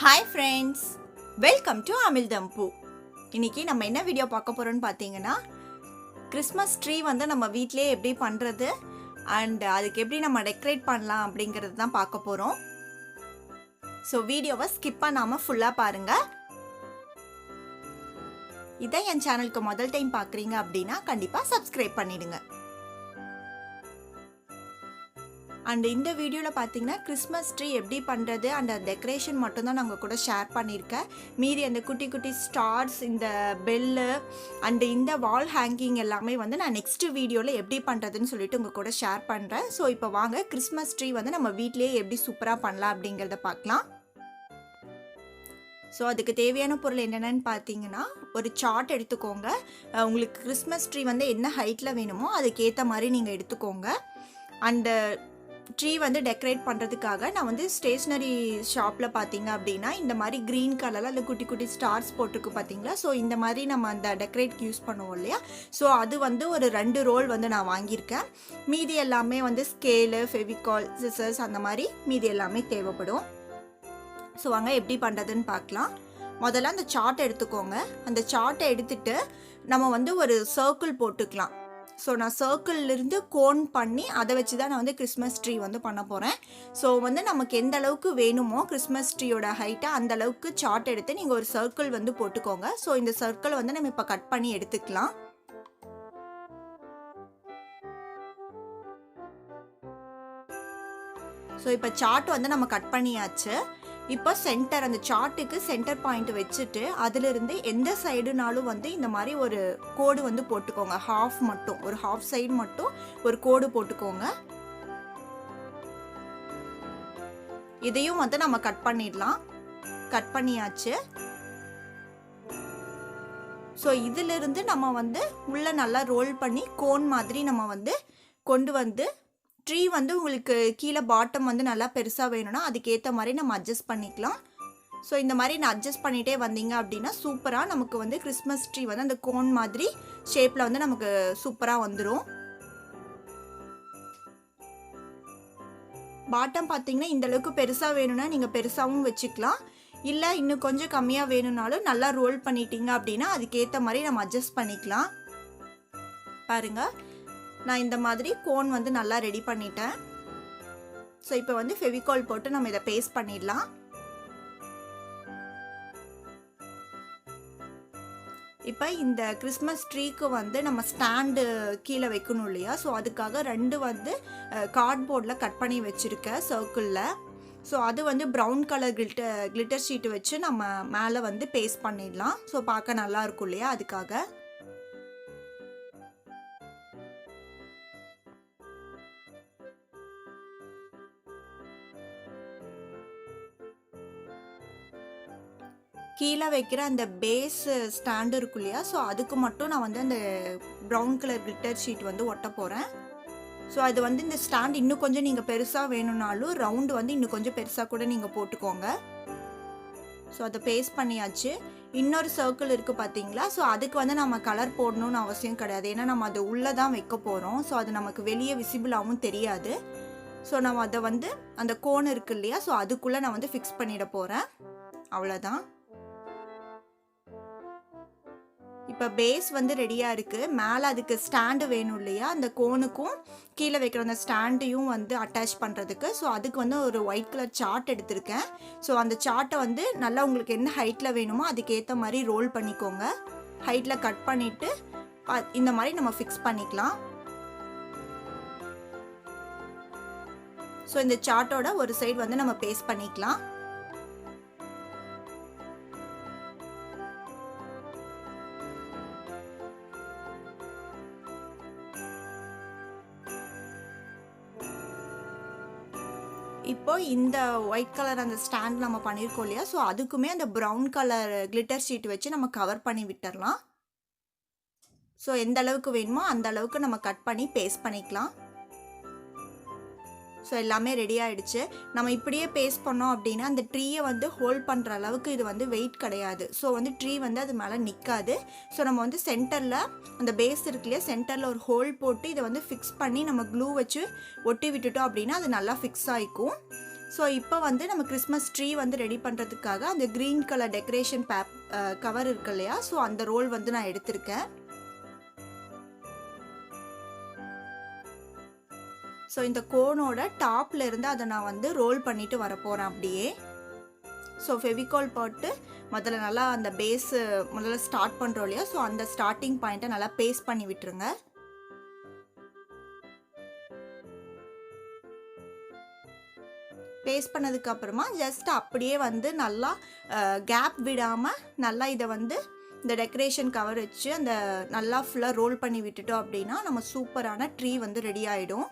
Hi friends, welcome to Amizhthampoo. இன்னைக்கு நம்ம என்ன வீடியோ பார்க்க போறோம்னு பாத்தீங்கன்னா கிறிஸ்மஸ் ட்ரீ வந்து நம்ம வீட்லயே எப்படி பண்றது and அதுக்கு எப்படி நம்ம டெக்கரேட் பண்ணலாம் அப்படிங்கறது தான் பார்க்க போறோம். சோ வீடியோவை ஸ்கிப் பண்ணாம ஃபுல்லா பாருங்க. இதை என் சேனலுக்கு முதல் டைம் பார்க்கறீங்க அப்படினா கண்டிப்பா Subscribe பண்ணிடுங்க. And இந்த வீடியோல பாத்தீங்கன்னா கிறிஸ்மஸ் ட்ரீ எப்படி பண்றது and டெக்கரேஷன் மட்டும் தான் நான் உங்க கூட ஷேர் பண்ணிருக்கேன். மீதி அந்த குட்டி குட்டி ஸ்டார்ஸ், இந்த பெல் and இந்த வால் ஹேங்கிங் எல்லாமே வந்து நான் நெக்ஸ்ட் வீடியோல எப்படி பண்றதுன்னு சொல்லிட்டு உங்க கூட ஷேர் பண்றேன். சோ இப்போ வாங்க கிறிஸ்மஸ் ட்ரீ வந்து நம்ம வீட்லயே எப்படி சூப்பரா பண்ணலாம் அப்படிங்கறத பார்க்கலாம். ஸோ அதுக்கு தேவையான பொருள் என்னென்னு பார்த்தீங்கன்னா ஒரு சார்ட் எடுத்துக்கோங்க. உங்களுக்கு கிறிஸ்மஸ் ட்ரீ வந்து என்ன ஹைட்டில் வேணுமோ அதுக்கேற்ற மாதிரி நீங்கள் எடுத்துக்கோங்க. அண்டு ட்ரீ வந்து டெக்கரேட் பண்ணுறதுக்காக நான் வந்து ஸ்டேஷ்னரி ஷாப்பில் பார்த்தீங்க அப்படின்னா இந்த மாதிரி க்ரீன் கலரில் அந்த குட்டி குட்டி ஸ்டார்ஸ் போட்டிருக்கு பார்த்தீங்களா. ஸோ இந்த மாதிரி நம்ம அந்த டெக்கரேட்க்கு யூஸ் பண்ணுவோம் இல்லையா. ஸோ அது வந்து ஒரு 2 ரோல் வந்து நான் வாங்கியிருக்கேன். மீதி எல்லாமே வந்து ஸ்கேலு, ஃபெவிகால், சிசர்ஸ் அந்த மாதிரி மீதி எல்லாமே தேவைப்படும். ஸோ வாங்க எப்படி பண்ணுறதுன்னு பார்க்கலாம். முதல்ல அந்த சார்ட்டை எடுத்துக்கோங்க. அந்த சார்ட்டை எடுத்துட்டு நம்ம வந்து ஒரு சர்க்கிள் போட்டுக்கலாம். ஸோ நான் சர்க்கிள்லேருந்து கோன் பண்ணி அதை வச்சு தான் நான் வந்து கிறிஸ்மஸ் ட்ரீ வந்து பண்ண போகிறேன். ஸோ வந்து நமக்கு எந்த அளவுக்கு வேணுமோ கிறிஸ்மஸ் ட்ரீயோட ஹைட்டை அந்த அளவுக்கு சார்ட் எடுத்து நீங்கள் ஒரு சர்க்கிள் வந்து போட்டுக்கோங்க. ஸோ இந்த சர்க்கிள் வந்து நம்ம இப்போ கட் பண்ணி எடுத்துக்கலாம். ஸோ இப்போ சார்ட் வந்து நம்ம கட் பண்ணியாச்சு. இப்போ சென்டர், அந்த சார்ட்டுக்கு சென்டர் பாயிண்ட் வச்சுட்டு அதிலிருந்து எந்த சைடுனாலும் வந்து இந்த மாதிரி ஒரு கோடு வந்து போட்டுக்கோங்க. ஹாஃப் மட்டும், ஒரு ஹாஃப் சைடு மட்டும் ஒரு கோடு போட்டுக்கோங்க. இதையும் வந்து நம்ம கட் பண்ணிடலாம். கட் பண்ணியாச்சு. ஸோ இதிலிருந்து நம்ம வந்து உள்ள நல்லா ரோல் பண்ணி கோன் மாதிரி நம்ம வந்து கொண்டு வந்து ட்ரீ வந்து உங்களுக்கு கீழே பாட்டம் வந்து நல்லா பெருசாக வேணும்னா அதுக்கேற்ற மாதிரி நம்ம அட்ஜஸ்ட் பண்ணிக்கலாம். ஸோ இந்த மாதிரி நான் அட்ஜஸ்ட் பண்ணிகிட்டே வந்தீங்க அப்படின்னா சூப்பராக நமக்கு வந்து கிறிஸ்மஸ் ட்ரீ வந்து அந்த கோன் மாதிரி ஷேப்பில் வந்து நமக்கு சூப்பராக வந்துடும். பாட்டம் பார்த்தீங்கன்னா இந்த அளவுக்கு பெருசாக வேணும்னா நீங்கள் பெருசாகவும் வச்சுக்கலாம். இல்லை இன்னும் கொஞ்சம் கம்மியாக வேணும்னாலும் நல்லா ரோல் பண்ணிட்டீங்க அப்படின்னா அதுக்கேற்ற மாதிரி நம்ம அட்ஜஸ்ட் பண்ணிக்கலாம். பாருங்கள், நான் இந்த மாதிரி கோன் வந்து நல்லா ரெடி பண்ணிட்டேன். ஸோ இப்போ வந்து ஃபெவிகால் போட்டு நம்ம இதை பேஸ்ட் பண்ணிடலாம். இப்போ இந்த கிறிஸ்மஸ் ட்ரீக்கு வந்து நம்ம ஸ்டாண்டு கீழே வைக்கணும் இல்லையா. ஸோ அதுக்காக 2 வந்து கார்ட்போர்டில் கட் பண்ணி வச்சுருக்கேன் சர்க்கிளில். ஸோ அது வந்து ப்ரௌன் கலர் கிளிட்டர் ஷீட்டு வச்சு நம்ம மேலே வந்து பேஸ்ட் பண்ணிடலாம். ஸோ பார்க்க நல்லா இருக்கும் இல்லையா, அதுக்காக. கீழே வைக்கிற அந்த பேஸ் ஸ்டாண்டு இருக்கும் இல்லையா. ஸோ அதுக்கு மட்டும் நான் வந்து அந்த ப்ரௌன் கலர் கிளிட்டர் ஷீட் வந்து ஒட்ட போகிறேன். ஸோ அது வந்து இந்த ஸ்டாண்ட் இன்னும் கொஞ்சம் நீங்கள் பெருசாக வேணும்னாலும் ரவுண்டு வந்து இன்னும் கொஞ்சம் பெருசாக கூட நீங்கள் போட்டுக்கோங்க. ஸோ அதை பேஸ்ட் பண்ணியாச்சு. இன்னொரு சர்க்கிள் இருக்குது பார்த்தீங்களா. ஸோ அதுக்கு வந்து நம்ம கலர் போடணும்னு அவசியம் கிடையாது. ஏன்னா நம்ம அதை உள்ளே தான் வைக்க போகிறோம். ஸோ அது நமக்கு வெளியே விசிபிளாகவும் தெரியாது. ஸோ நம்ம அதை வந்து அந்த கோன் இருக்கு இல்லையா, ஸோ அதுக்குள்ளே நான் வந்து ஃபிக்ஸ் பண்ணிட போகிறேன். அவ்வளோதான். இப்போ பேஸ் வந்து ரெடியாக இருக்குது. மேலே அதுக்கு ஸ்டாண்டு வேணும் இல்லையா, அந்த கோனுக்கும் கீழே வைக்கிற அந்த ஸ்டாண்டையும் வந்து அட்டாச் பண்ணுறதுக்கு. ஸோ அதுக்கு வந்து ஒரு ஒயிட் கலர் சார்ட் எடுத்திருக்கேன். ஸோ அந்த சார்ட்டை வந்து நல்லா உங்களுக்கு என்ன ஹைட்டில் வேணுமோ அதுக்கேற்ற மாதிரி ரோல் பண்ணிக்கோங்க. ஹைட்டில் கட் பண்ணிவிட்டு இந்த மாதிரி நம்ம ஃபிக்ஸ் பண்ணிக்கலாம். ஸோ இந்த சார்ட்டோட ஒரு சைடு வந்து நம்ம பேஸ்ட் பண்ணிக்கலாம். இப்போ இந்த ஒயிட் கலர் அந்த ஸ்டாண்ட் நம்ம பண்ணியிருக்கோம் இல்லையா. ஸோ அதுக்குமே அந்த ப்ரௌன் கலர் கிளிட்டர் ஷீட் வச்சு நம்ம கவர் பண்ணி விட்டுடலாம். ஸோ எந்த அளவுக்கு வேணுமோ அந்த அளவுக்கு நம்ம கட் பண்ணி பேஸ்ட் பண்ணிக்கலாம். ஸோ எல்லாமே ரெடி ஆகிடுச்சு. நம்ம இப்படியே பேஸ்ட் பண்ணோம் அப்படின்னா அந்த ட்ரீயை வந்து ஹோல்ட் பண்ணுற அளவுக்கு இது வந்து வெயிட் கிடையாது. ஸோ வந்து ட்ரீ வந்து அது மேலே நிற்காது. ஸோ நம்ம வந்து சென்டரில் அந்த பேஸ் இருக்கு இல்லையா, சென்டரில் ஒரு ஹோல் போட்டு இதை வந்து ஃபிக்ஸ் பண்ணி நம்ம க்ளூ வச்சு ஒட்டி விட்டுட்டோம் அப்படின்னா அது நல்லா ஃபிக்ஸ் ஆகிக்கும். ஸோ இப்போ வந்து நம்ம கிறிஸ்மஸ் ட்ரீ வந்து ரெடி பண்ணுறதுக்காக அந்த க்ரீன் கலர் டெக்கரேஷன் கவர் இருக்கு இல்லையா, ஸோ அந்த ரோல் வந்து நான் எடுத்திருக்கேன். ஸோ இந்த கோனோட டாப்ல இருந்து அதை நான் வந்து ரோல் பண்ணிட்டு வரப்போகிறேன் அப்படியே. ஸோ ஃபெவிகால் போட்டு முதல்ல நல்லா அந்த பேஸு முதல்ல ஸ்டார்ட் பண்ணுறோம் இல்லையா, ஸோ அந்த ஸ்டார்டிங் பாயிண்ட்டை நல்லா பேஸ்ட் பண்ணி விட்டுருங்க. பேஸ்ட் பண்ணதுக்கு அப்புறமா ஜஸ்ட் அப்படியே வந்து நல்லா கேப் விடாமல் நல்லா இதை வந்து இந்த டெக்கரேஷன் கவர் வச்சு அந்த நல்லா ஃபுல்லாக ரோல் பண்ணி விட்டுட்டோம் அப்படின்னா நம்ம சூப்பரான ட்ரீ வந்து ரெடி ஆகிடும்.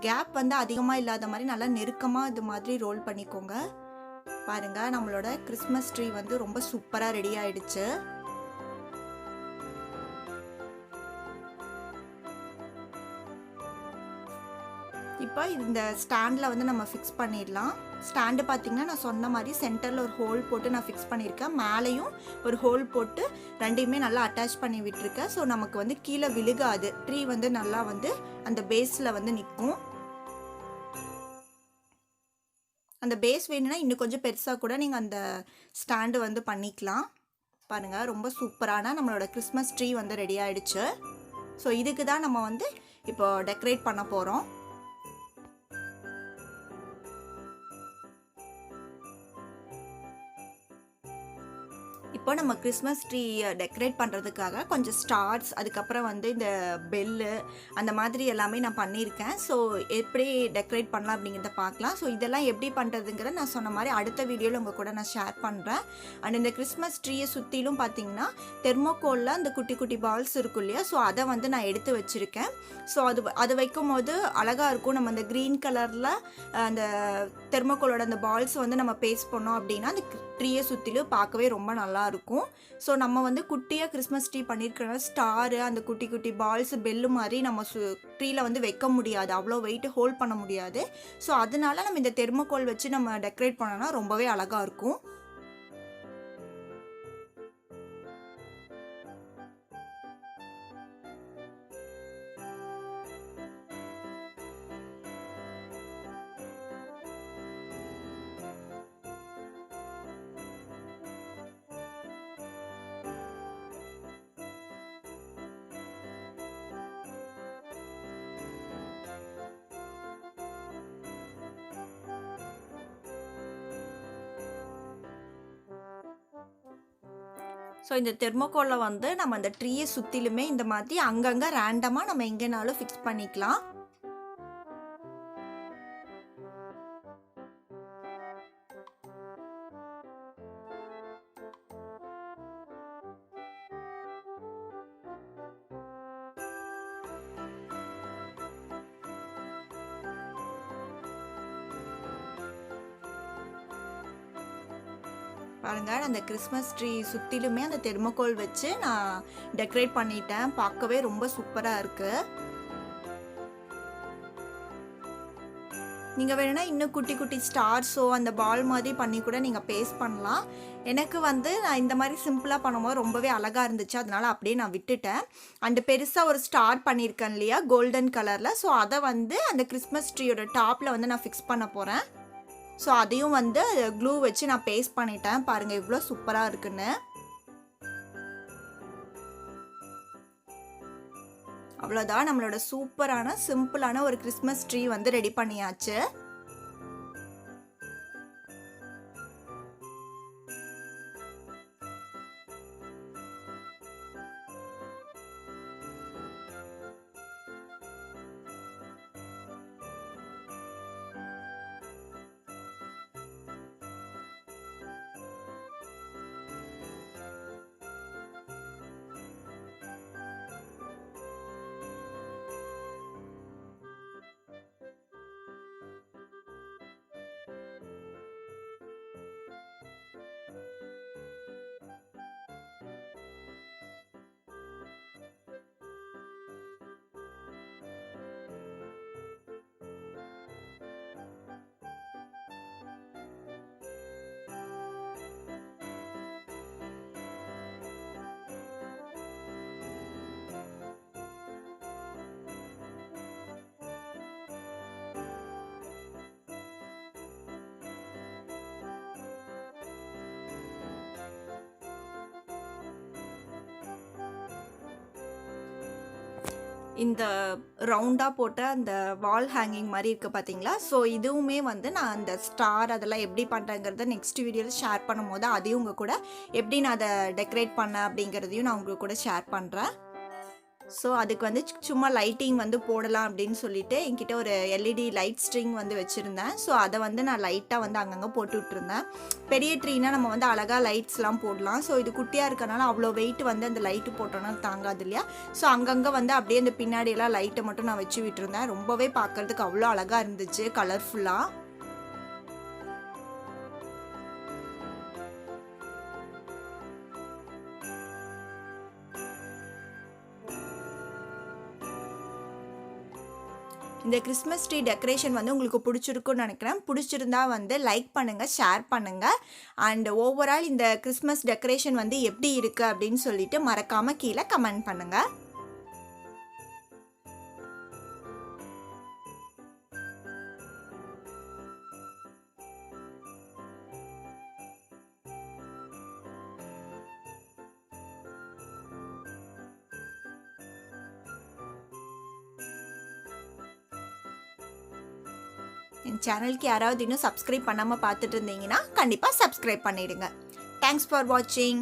கேப் வந்து அதிகமாக இல்லாத மாதிரி நல்லா நெருக்கமாக இது மாதிரி ரோல் பண்ணிக்கோங்க. பாருங்கள், நம்மளோட கிறிஸ்மஸ் ட்ரீ வந்து ரொம்ப சூப்பராக ரெடி ஆயிடுச்சு. இப்போ இந்த ஸ்டாண்டில் வந்து நம்ம ஃபிக்ஸ் பண்ணிடலாம். ஸ்டாண்டு பார்த்திங்கன்னா நான் சொன்ன மாதிரி சென்டரில் ஒரு ஹோல் போட்டு நான் ஃபிக்ஸ் பண்ணியிருக்கேன். மேலேயும் ஒரு ஹோல் போட்டு ரெண்டையுமே நல்லா அட்டாச் பண்ணி விட்டுருக்கேன். ஸோ நமக்கு வந்து கீழே விழுகாது, ட்ரீ வந்து நல்லா வந்து அந்த பேஸில் வந்து நிற்கும். அந்த பேஸ் வேணும்னா இன்னும் கொஞ்சம் பெருசாக கூட நீங்கள் அந்த ஸ்டாண்டு வந்து பண்ணிக்கலாம். பாருங்கள், ரொம்ப சூப்பரான நம்மளோட கிறிஸ்மஸ் ட்ரீ வந்து ரெடி ஆகிடுச்சு. ஸோ இதுக்கு தான் நம்ம வந்து இப்போ டெக்கரேட் பண்ண போகிறோம். இப்போ நம்ம கிறிஸ்மஸ் ட்ரீ டெக்கரேட் பண்ணுறதுக்காக கொஞ்சம் ஸ்டார்ஸ், அதுக்கப்புறம் வந்து இந்த பெல்லு அந்த மாதிரி எல்லாமே நான் பண்ணியிருக்கேன். ஸோ எப்படி டெக்கரேட் பண்ணலாம் அப்படிங்கிறத பார்க்கலாம். ஸோ இதெல்லாம் எப்படி பண்ணுறதுங்கிறத நான் சொன்ன மாதிரி அடுத்த வீடியோவில் உங்கள் கூட நான் ஷேர் பண்ணுறேன். அண்ட் இந்த கிறிஸ்மஸ் ட்ரீயை சுற்றிலும் பார்த்தீங்கன்னா தெர்மோகோலில் அந்த குட்டி குட்டி பால்ஸ் இருக்கும் இல்லையா, ஸோ அதை வந்து நான் எடுத்து வச்சுருக்கேன். ஸோ அது வைக்கும் போது அழகாக இருக்கும். நம்ம அந்த க்ரீன் கலரில் அந்த தெர்மோகோலோட அந்த பால்ஸ் வந்து நம்ம பேஸ்ட் பண்ணோம் அப்படின்னா அந்த ட்ரீயை சுற்றிலும் பார்க்கவே ரொம்ப நல்லாயிருக்கும். ஸோ நம்ம வந்து குட்டியாக கிறிஸ்மஸ் ட்ரீ பண்ணியிருக்கிற ஸ்டாரு, அந்த குட்டி குட்டி பால்ஸ், பெல்லு மாதிரி நம்ம ட்ரீயில் வந்து வைக்க முடியாது, அவ்வளோ வெயிட் ஹோல்ட் பண்ண முடியாது. ஸோ அதனால நம்ம இந்த தெர்மோகோல் வச்சு நம்ம டெக்கரேட் பண்ணோன்னா ரொம்பவே அழகாக இருக்கும். ஸோ இந்த தெர்மோகோலில் வந்து நம்ம அந்த ட்ரீயை சுற்றிலுமே இந்த மாதிரி அங்கங்கே ரேண்டமாக நம்ம எங்கேனாலும் ஃபிக்ஸ் பண்ணிக்கலாம். பாருங்கள், அந்த கிறிஸ்மஸ் ட்ரீ சுற்றிலுமே அந்த தெர்மோகோல் வச்சு நான் டெக்கரேட் பண்ணிட்டேன். பார்க்கவே ரொம்ப சூப்பராக இருக்குது. நீங்கள் வேணும்னா இன்னும் குட்டி குட்டி ஸ்டார்ஸோ அந்த பால் மாதிரி பண்ணி கூட நீங்கள் பேஸ்ட் பண்ணலாம். எனக்கு வந்து நான் இந்த மாதிரி சிம்பிளாக பண்ணும்போது ரொம்பவே அழகாக இருந்துச்சு, அதனால் அப்படியே நான் விட்டுட்டேன். அண்டு பெருசாக ஒரு ஸ்டார் பண்ணியிருக்கேன் இல்லையா கோல்டன் கலரில், ஸோ அதை வந்து அந்த கிறிஸ்மஸ் ட்ரீயோட டாப்பில் வந்து நான் ஃபிக்ஸ் பண்ண போகிறேன். ஸோ அதையும் வந்து க்ளூ வச்சு நான் பேஸ்ட் பண்ணிட்டேன். பாருங்கள் எவ்வளோ சூப்பராக இருக்குன்னு. அவ்வளோதான், நம்மளோட சூப்பரான சிம்பிளான ஒரு கிறிஸ்மஸ் ட்ரீ வந்து ரெடி பண்ணியாச்சு. இந்த ரவுண்டாக போட்ட அந்த வால் ஹேங்கிங் மாதிரி இருக்குது பார்த்தீங்களா? ஸோ இதுவுமே வந்து நான் அந்த ஸ்டார் அதெல்லாம் எப்படி பண்ணுறேங்கிறத நெக்ஸ்ட் வீடியோவில் ஷேர் பண்ணும்போது அதையும் உங்கள் கூட எப்படி நான் அதை டெக்கரேட் பண்ணேன் அப்படிங்கிறதையும் நான் உங்கள் கூட ஷேர் பண்ணுறேன். ஸோ அதுக்கு வந்து சும்மா லைட்டிங் வந்து போடலாம் அப்படின்னு சொல்லிட்டு என்கிட்ட ஒரு எல்இடி லைட் ஸ்ட்ரிங் வந்து வச்சுருந்தேன். ஸோ அதை வந்து நான் லைட்டாக வந்து அங்கங்கே போட்டு விட்டுருந்தேன். பெரிய ட்ரீனா நம்ம வந்து அழகாக லைட்ஸ்லாம் போடலாம். ஸோ இது குட்டியாக இருக்கனால அவ்வளோ வெயிட் வந்து அந்த லைட்டு போட்டோன்னா தாங்காது இல்லையா? ஸோ அங்கங்கே வந்து அப்படியே அந்த பின்னாடியெல்லாம் லைட்டை மட்டும் நான் வச்சு விட்டுருந்தேன். ரொம்பவே பார்க்குறதுக்கு அவ்வளோ அழகாக இருந்துச்சு, கலர்ஃபுல்லாக. இந்த கிறிஸ்மஸ் ட்ரீ டெக்கரேஷன் வந்து உங்களுக்கு பிடிச்சிருக்குன்னு நினைக்கிறேன். பிடிச்சிருந்தா வந்து லைக் பண்ணுங்கள், ஷேர் பண்ணுங்கள். அண்ட் ஓவரால் இந்த கிறிஸ்மஸ் டெக்கரேஷன் வந்து எப்படி இருக்குது அப்படின்னு சொல்லிட்டு மறக்காமல் கீழே கமெண்ட் பண்ணுங்கள். என் சேனலுக்கு யாராவது இன்னும் சப்ஸ்கிரைப் பண்ணாமல் பார்த்துட்டு இருந்தீங்கன்னா கண்டிப்பாக சப்ஸ்கிரைப் பண்ணிடுங்க. தேங்க்ஸ் ஃபார் வாட்சிங்.